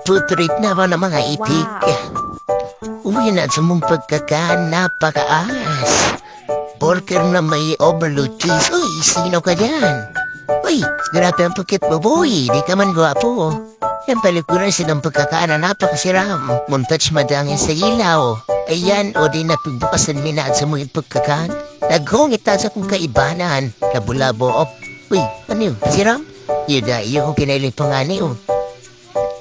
food trip na ba ng mga itik? Uwi na sa mong pagkakaan, napakaas. Burger na may overload cheese. Uy, sino ka dyan? Uy, grabe ang pagkit mo, boy. Di ka man gwapo. Yan palikuran silang pagkakaan na napakasiram. Montage madangin sa ilaw. Ayan, o di napagbukasan minaan sa mga pagkakaan. Naghungita sa kong kaibanan. Labulabo, op. Uy, ano yun? Siram? Yun na, iyo kong kinailing pangani, oh.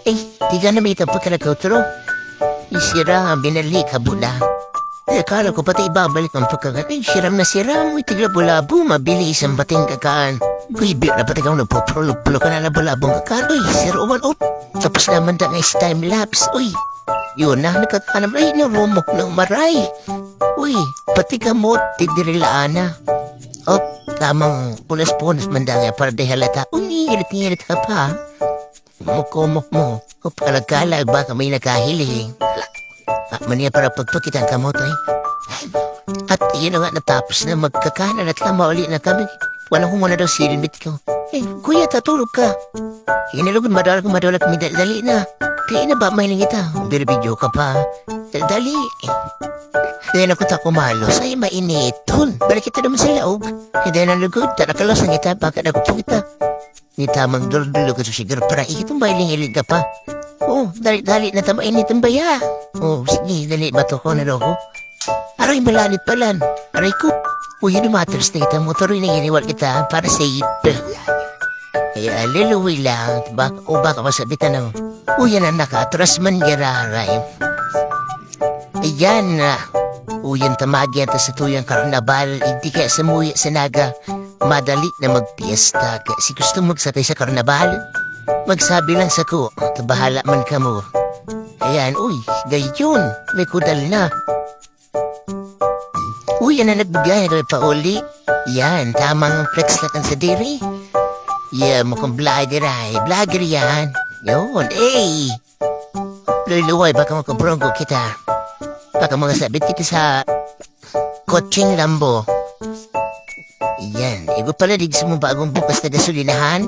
Eh, di ka na may tapos ka nagkautro. Isira ang binalik habula. Akala ko pati ibabalik ang pagkakaan. Ay, siram na siram. Uy, tiglabulabo, mabilis ang bating kakaan. Uy, bira pati kang nagpupulo ka na labulabong kakaan. Uy, siruman, oh. Tapos naman da nga is time-lapse. Uy, yun na, nagkakanam. Ay, narumok ng maray. Uy, pati ka mo, tidirilaan na. Oh, tamang punas-punas man da nga para di halata. Uy, ngirit ka pa. Mukumok mo. O palagkalag baka may nakahiling. Mania para pagpakitan ka mo to eh. At yun na nga natapos na magkakanan at kamauli na kami. Walang humana daw silmit ko. Eh, kuya, tatulog ka. Hinilugod madala kami dali na. Kaya na ba mahiling kita? Biribidyo ka pa. Dali. Kaya na ko tako malos ay mainit. Tol, balik kita naman sa laog. Hindi na lugod. Tanakalos ang kita. Bakit ako po kita? Ni tamang duldulo ko sa siguro para ikitong bailing-ilig ka pa. Oh, dali na tamainit ang baya. Oh, sige, dali bato ko na ko. Aray, malanit palan. Aray ko. Uy, yun ang matters na kita. Motor na iniwal kita para sa ip. Kaya liluwi lang. Baka masabitan ng uy, yan ang nakatras man gararay. Ayan na. Uy, yan tamagi yan sa tuyang karnabal. Hindi kaya sa muya sa naga. Madali na magpiesta. Kasi gusto magsatay sa karnabal. Magsabi lang sa ko, bahala man ka mo. Ayan, uy, gayon, may kudal na. Uy, yan na nagbigay na pa uli. Yan, tamang flex na kan sa diri. Yeah, mukhang vlogger ay. Vlogger yan. Yun, eh. Luluway, baka makabronggo kita. Baka mga sabit kita sa kotseng lambo. Yan, iba pala dig sa mong bagong bukas na gasolinahan.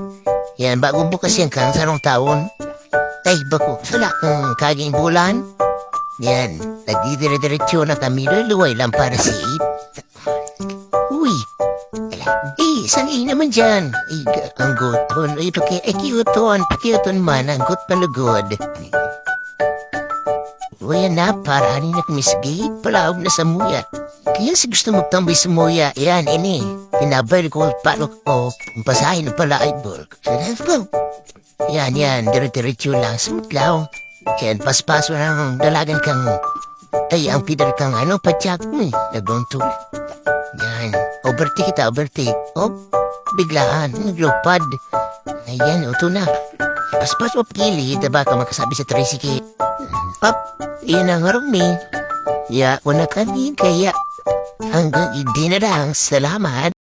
Yan, bagong bukas yan kang sarong taon. Ay, bako, sala kang kaging bulan. Yan, nagdidire-diretsyo na kami. Luluway lang para sa it. Uy, eh, saan naman dyan? Ay, ang guton. Ay, pakiuton man, ang gut palugod. Uy, na, para hanin na kumisgate, palaog na sa muya. Kaya si gusto magtambay sa muya, yan, ini. Pinabay ko palok ko, pasahin na pala ay bulk. Yan, dire-diretso lang, sumutlaw. Yan, paspaso ng dalagan kang, ay, ang pidar kang patyak mo eh, nagontul. Yan, overtake kita, overtake. Oh, biglaan, naglupad. Ayan, ito na. Paspas o pili, diba ka makasabi sa tricycle. Up, yun ang harumi. Ya, una kami, kaya hanggang hindi na lang. Salamat.